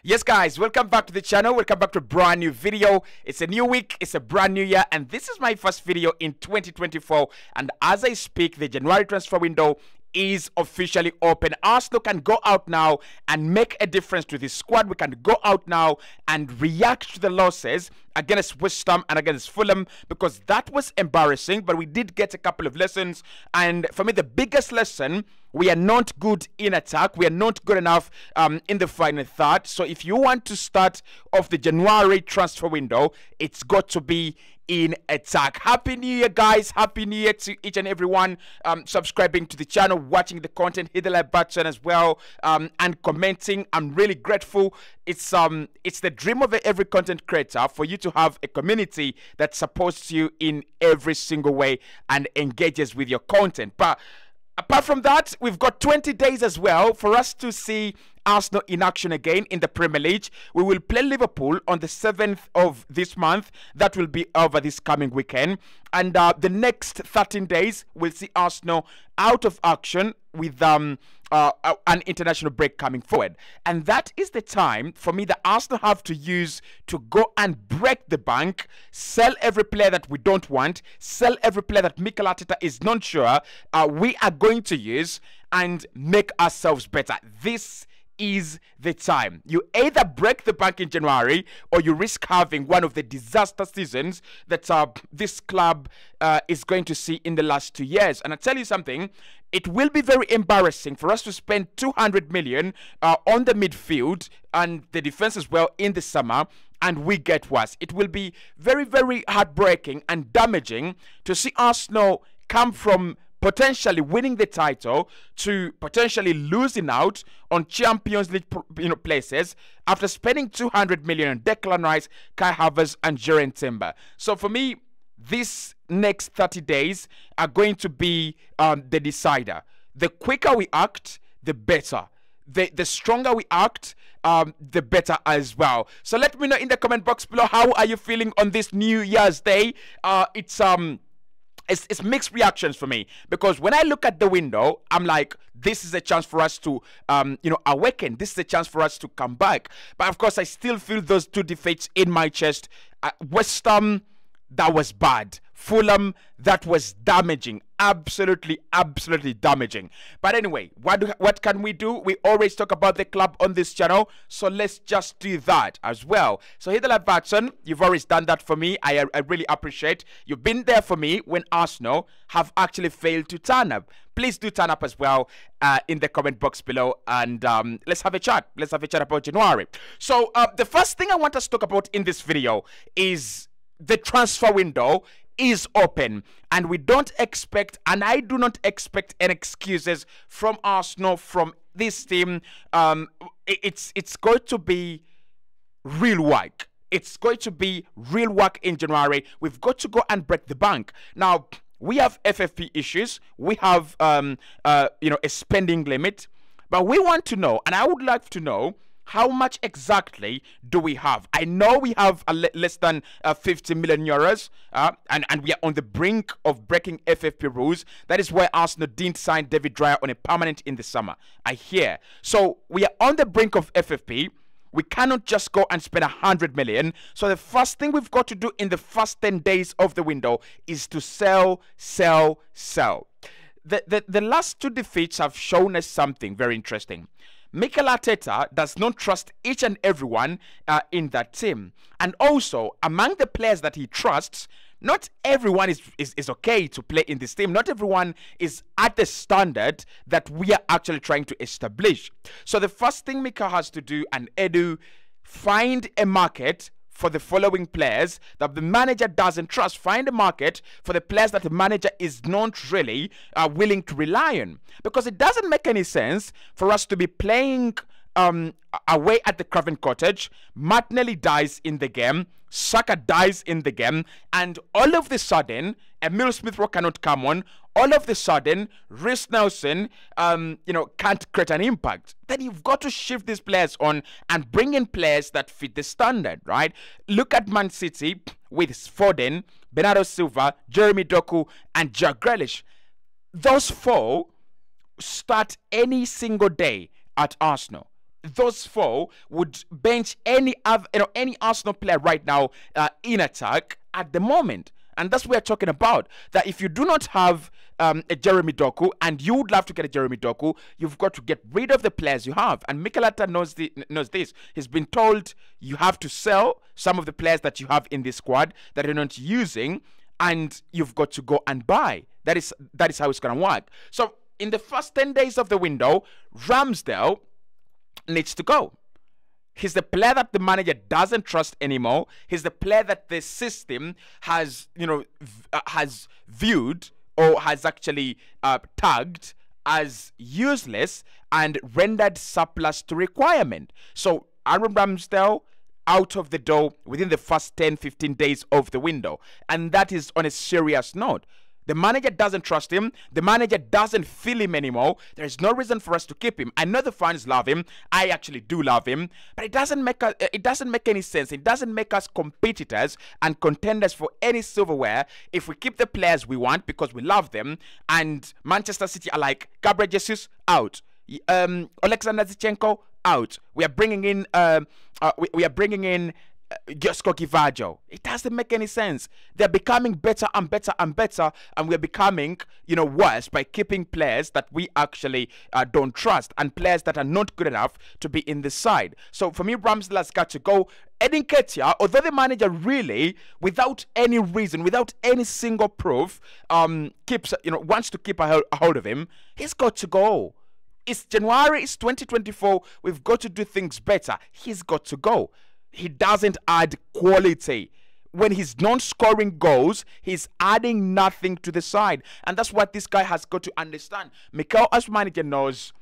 Yes guys, welcome back to the channel. Welcome back to a brand new video. It's a new week, it's a brand new year, and this is my first video in 2024. And as I speak, the January transfer window is officially open. Arsenal can go out now and make a difference to this squad. We can go out now and react to the losses against West Ham and against Fulham, because that was embarrassing, but we did get a couple of lessons. And for me, the biggest lesson: we are not good in attack. We are not good enough in the final third. So if you want to start off the January transfer window, it's got to be in attack. Happy New Year, guys. Happy New Year to each and everyone subscribing to the channel, watching the content. Hit the like button as well, and commenting. I'm really grateful. It's the dream of every content creator for you to have a community that supports you in every single way and engages with your content. But apart from that, we've got 20 days as well for us to see Arsenal in action again in the Premier League. We will play Liverpool on the 7th of this month. That will be over this coming weekend. And the next 13 days, we'll see Arsenal out of action with an international break coming forward. And that is the time for me that Arsenal have to use to go and break the bank, sell every player that we don't want, sell every player that Mikel Arteta is not sure we are going to use, and make ourselves better. This is the time. You either break the bank in January, or you risk having one of the disaster seasons that this club is going to see in the last 2 years. And I tell you something, it will be very embarrassing for us to spend 200 million on the midfield and the defense as well in the summer, and we get worse. It will be very, very heartbreaking and damaging to see Arsenal come from potentially winning the title to potentially losing out on Champions League places after spending 200 million on Declan Rice, Kai Havertz and Jurriën Timber. So for me, these next 30 days are going to be the decider. The quicker we act, the better. The stronger we act, the better as well. So let me know in the comment box below, how are you feeling on this New Year's Day? It's mixed reactions for me, because when I look at the window, I'm like, this is a chance for us to awaken. This is a chance for us to come back. But of course, I still feel those two defeats in my chest. West Ham, that was bad. Fulham, that was damaging. Absolutely damaging. But anyway, what can we do? We always talk about the club on this channel, so let's just do that as well. So hit the like button. You've always done that for me. I really appreciate. You've been there for me when Arsenal have actually failed to turn up. Please do turn up as well in the comment box below, and let's have a chat. Let's have a chat about January. So the first thing I want us to talk about in this video is the transfer window is open, and we don't expect, and I do not expect, any excuses from Arsenal, from this team. It's going to be real work. It's going to be real work in January. We've got to go and break the bank. Now, we have FFP issues. We have a spending limit, but we want to know, and I would like to know, how much exactly do we have? I know we have less than 50 million euros, and we are on the brink of breaking FFP rules. That is why Arsenal didn't sign David Raya on a permanent in the summer, I hear. So we are on the brink of FFP. We cannot just go and spend 100 million. So the first thing we've got to do in the first 10 days of the window is to sell. The last two defeats have shown us something very interesting. Mikel Arteta does not trust each and everyone in that team. And also, among the players that he trusts, not everyone is okay to play in this team. Not everyone is at the standard that we are actually trying to establish. So the first thing Mikel has to do, and Edu, find a market for the following players that the manager doesn't trust. Find a market for the players that the manager is not really willing to rely on. Because it doesn't make any sense for us to be playing away at the Craven Cottage. Martinelli dies in the game, Saka dies in the game, and all of the sudden, Emile Smith-Rowe cannot come on. All of the sudden, Reiss Nelson, can't create an impact. Then you've got to shift these players on and bring in players that fit the standard, right? Look at Man City with Foden, Bernardo Silva, Jeremy Doku, and Jack Grealish. Those four start any single day at Arsenal. those four would bench any other, any Arsenal player right now in attack at the moment. And that's what we're talking about. That if you do not have a Jeremy Doku, and you would love to get a Jeremy Doku, you've got to get rid of the players you have. And Mikel Arteta knows this. He's been told you have to sell some of the players that you have in this squad that you're not using, and you've got to go and buy. That is how it's going to work. So in the first 10 days of the window, Ramsdale needs to go. He's the player that the manager doesn't trust anymore. He's the player that the system has, has viewed or has actually tagged as useless and rendered surplus to requirement. So Aaron Ramsdale out of the door within the first 10-15 days of the window. And that is on a serious note. The manager doesn't trust him. The manager doesn't feel him anymore. There is no reason for us to keep him. I know the fans love him. I actually do love him. But it doesn't make any sense. It doesn't make us competitors and contenders for any silverware if we keep the players we want because we love them. And Manchester City are like, Gabriel Jesus, out. Alexander Zinchenko, out. We are bringing in Josko Gvardiol. It doesn't make any sense. They're becoming better and better and better, and we're becoming, worse by keeping players that we actually don't trust and players that are not good enough to be in the side. So for me, Ramsdale has got to go. Eddie Nketiah, although the manager really, without any reason, without any single proof, wants to keep a hold of him, he's got to go. It's January, it's 2024. We've got to do things better. He's got to go. He doesn't add quality. When he's non-scoring goals, he's adding nothing to the side. And that's what this guy has got to understand. Mikel, as manager, knows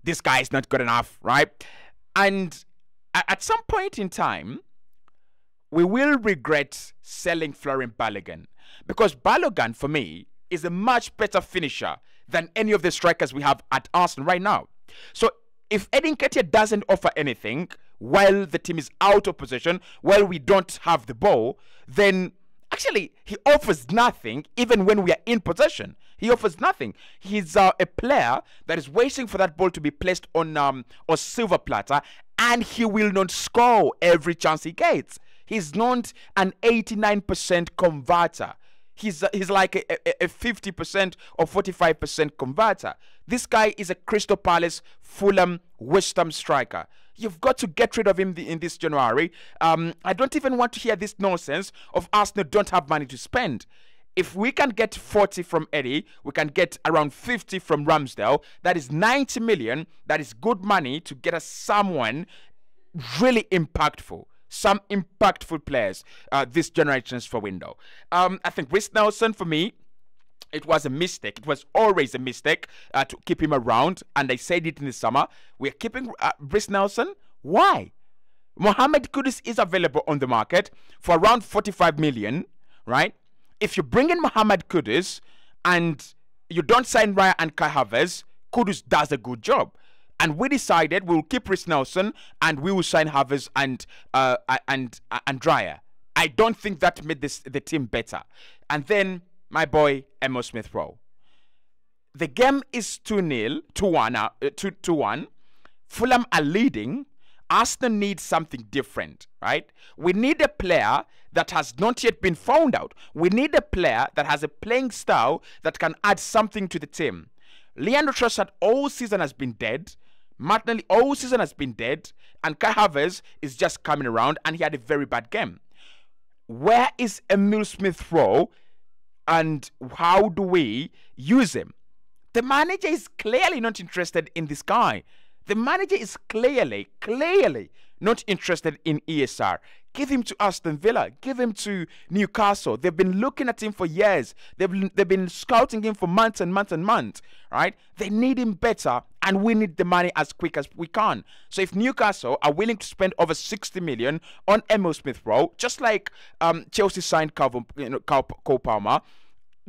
this guy is not good enough, right? And at some point in time, we will regret selling Florian Balogun. Because Balogun, for me, is a much better finisher than any of the strikers we have at Arsenal right now. So if Eddie Nketiah doesn't offer anything while the team is out of possession, while we don't have the ball, then actually he offers nothing even when we are in possession. He offers nothing. He's a player that is waiting for that ball to be placed on a silver platter, and he will not score every chance he gets. He's not an 89% converter. He's like a 50% or 45% converter. This guy is a Crystal Palace, Fulham, West Ham striker. You've got to get rid of him in this January. I don't even want to hear this nonsense of Arsenal don't have money to spend. If we can get 40 from Eddie, we can get around 50 from Ramsdale. That is 90 million. That is good money to get us someone really impactful. Some impactful players this January transfer window. I think Reiss Nelson, for me, it was a mistake. It was always a mistake to keep him around. And I said it in the summer. We're keeping Reiss Nelson. Why? Mohamed Kudus is available on the market for around 45 million, right? If you bring in Mohamed Kudus and you don't sign Raya and Kai Havertz, Kudus does a good job. And we decided we'll keep Reiss Nelson and we will sign Havertz and Raya. I don't think that made the team better. And then my boy Emil Smith-Rowe. The game is 2-1. Fulham are leading. Arsenal needs something different, right? We need a player that has not yet been found out. We need a player that has a playing style that can add something to the team. Leandro Trossard all season has been dead. Martinelli all season has been dead. And Kai Havertz is just coming around and he had a very bad game. Where is Emil Smith-Rowe and how do we use him? The manager is clearly not interested in this guy. The manager is clearly not interested in ESR. Give him to Aston Villa. Give him to Newcastle. They've been looking at him for years. They've been scouting him for months and months and months, right? They need him better, and we need the money as quick as we can. So if Newcastle are willing to spend over 60 million on Emil Smith-Rowe, just like Chelsea signed Cole Palmer,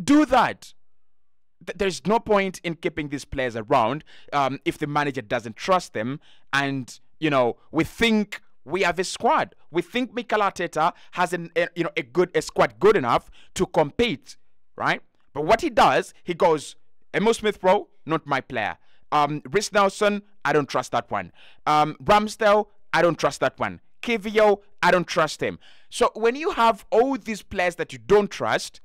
do that. There's no point in keeping these players around if the manager doesn't trust them. And, we think we have a squad. We think Mikel Arteta has a squad good enough to compete, right? But what he does, he goes, Emil Smith-Rowe, not my player. Rhys Nelson, I don't trust that one. Ramsdale, I don't trust that one. Kivio, I don't trust him. So when you have all these players that you don't trust,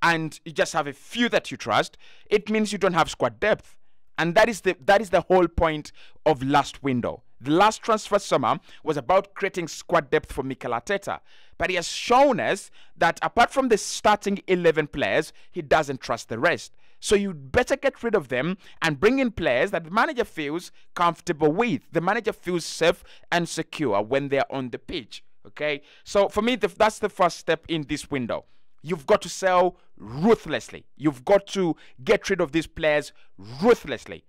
and you just have a few that you trust, it means you don't have squad depth. And that is the whole point of last window. The last transfer summer was about creating squad depth for Mikel Arteta. But he has shown us that apart from the starting 11 players, he doesn't trust the rest. So you better get rid of them and bring in players that the manager feels comfortable with. The manager feels safe and secure when they're on the pitch. Okay? So for me, that's the first step in this window. You've got to sell ruthlessly. You've got to get rid of these players ruthlessly.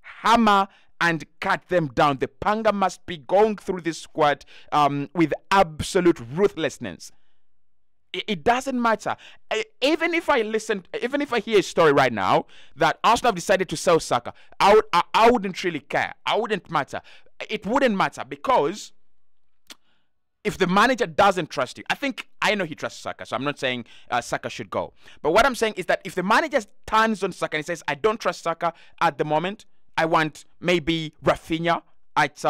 Hammer and cut them down. The panga must be going through this squad with absolute ruthlessness. It doesn't matter. Even if I hear a story right now that Arsenal have decided to sell Saka, I wouldn't really care. I wouldn't matter. It wouldn't matter because if the manager doesn't trust you, I know he trusts Saka, so I'm not saying Saka should go. But what I'm saying is that if the manager turns on Saka and he says, I don't trust Saka at the moment, I want maybe Rafinha at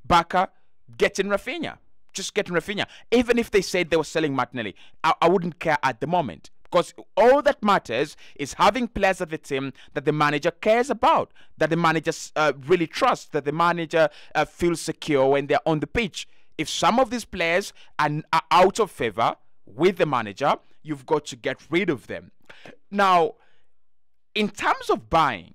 Barca, getting Rafinha. Just getting Rafinha. Even if they said they were selling Martinelli, I wouldn't care at the moment. Because all that matters is having players at the team that the manager cares about, that the manager really trusts, that the manager feels secure when they're on the pitch. If some of these players are out of favor with the manager, you've got to get rid of them. Now, in terms of buying,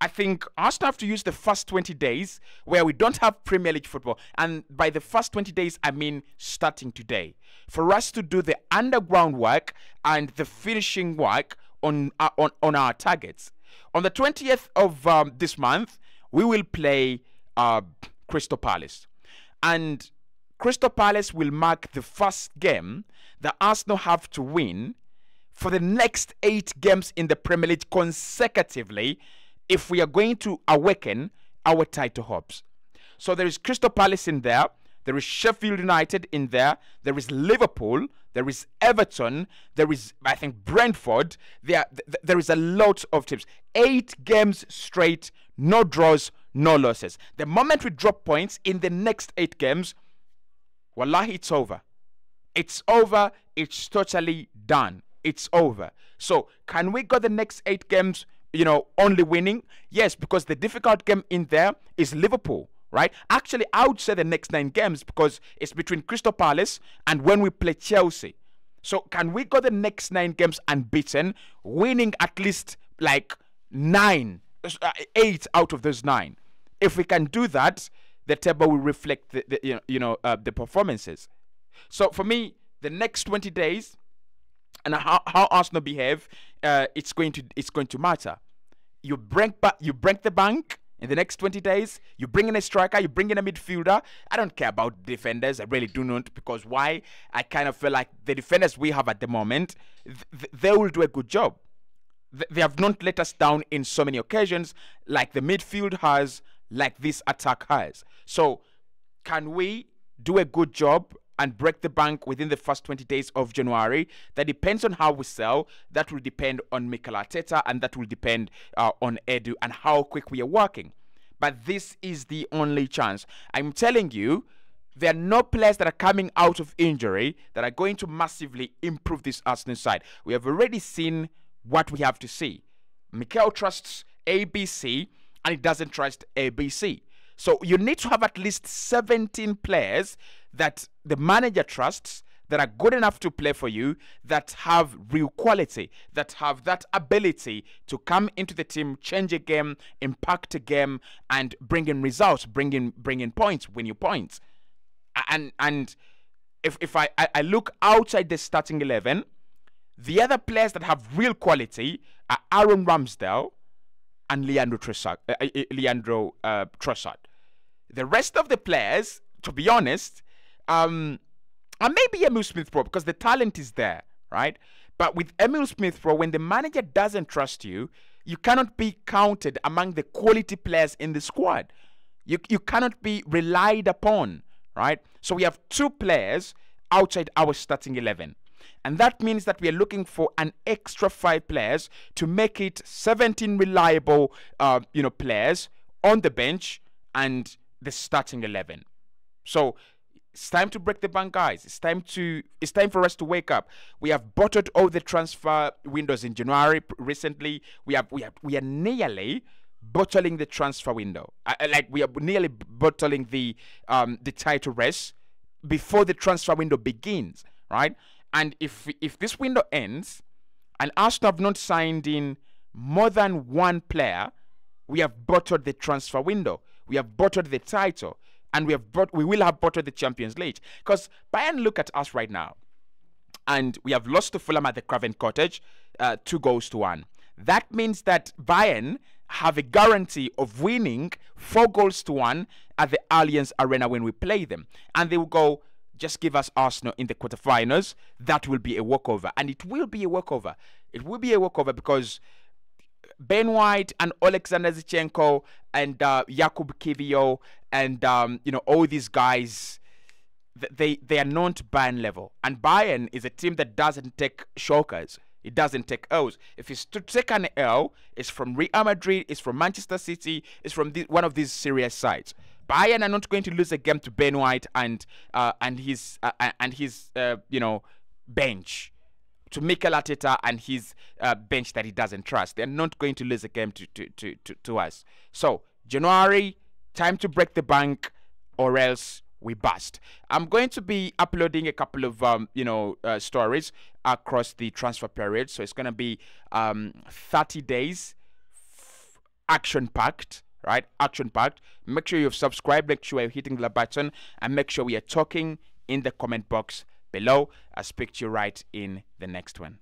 I think Arsenal have to use the first 20 days where we don't have Premier League football. And by the first 20 days, I mean starting today. For us to do the underground work and the finishing work on our targets. On the 20th of this month, we will play Crystal Palace. And Crystal Palace will mark the first game that Arsenal have to win for the next 8 games in the Premier League consecutively if we are going to awaken our title hopes. So there is Crystal Palace in there. There is Sheffield United in there. There is Liverpool. There is Everton. There is, I think, Brentford. There is a lot of teams. 8 games straight, no draws, no losses. The moment we drop points in the next 8 games, wallahi, it's over. It's over. It's totally done. It's over. So can we go the next 8 games, only winning? Yes, because the difficult game in there is Liverpool, right? Actually, I would say the next 9 games because it's between Crystal Palace and when we play Chelsea. So can we go the next 9 games unbeaten, winning at least like 8 out of those 9? If we can do that, the table will reflect the performances. So for me, the next 20 days and how Arsenal behave, it's going to matter. You break the bank in the next 20 days. You bring in a striker. You bring in a midfielder. I don't care about defenders. I really do not, because why? I kind of feel like the defenders we have at the moment, they will do a good job. They have not let us down in so many occasions, like the midfield has, like this attack has. So can we do a good job and break the bank within the first 20 days of January? That depends on how we sell. That will depend on Mikel Arteta, and that will depend on Edu and how quick we are working. But this is the only chance. I'm telling you, there are no players that are coming out of injury that are going to massively improve this Arsenal side. We have already seen what we have to see. Mikel trusts ABC and he doesn't trust ABC. So you need to have at least 17 players that the manager trusts, that are good enough to play for you, that have real quality, that have that ability to come into the team, change a game, impact a game, and bring in results, bring in points, win you points. And if I look outside the starting 11, the other players that have real quality are Aaron Ramsdale and Leandro Trossard. The rest of the players, to be honest, and maybe Emil Smith-Rowe, because the talent is there, right? But with Emil Smith-Rowe, when the manager doesn't trust you, you cannot be counted among the quality players in the squad. You cannot be relied upon, right? So we have 2 players outside our starting 11. And that means that we are looking for an extra 5 players to make it 17 reliable, players on the bench and the starting 11. So it's time to break the bank, guys. It's time for us to wake up. We have bottled all the transfer windows in January recently. We are nearly bottling the transfer window. We are nearly bottling the title race before the transfer window begins, right? And if this window ends and Arsenal have not signed in more than 1 player, we have bottled the transfer window. We have bottled the title, and we will have bottled the Champions League. Because Bayern, look at us right now, and we have lost to Fulham at the Craven Cottage, 2-1. That means that Bayern have a guarantee of winning 4-1 at the Allianz Arena when we play them, and they will go, just give us Arsenal in the quarterfinals. That will be a walkover, and it will be a walkover. It will be a walkover because Ben White and Alexander Zinchenko and Jakub Kiwior and all these guys, they are not Bayern level, and Bayern is a team that doesn't take shockers. It doesn't take L's. If it's to take an L, it's from Real Madrid, it's from Manchester City, it's from one of these serious sides. Bayern are not going to lose a game to Ben White and his bench, to Mikel Arteta and his bench that he doesn't trust. They're not going to lose a game to us. So January, time to break the bank, or else we bust. I'm going to be uploading a couple of stories across the transfer period. So it's going to be 30 days, action-packed. Right, action-packed. Make sure you've subscribed, make sure you're hitting the button, and make sure we are talking in the comment box below. I'll speak to you right in the next one.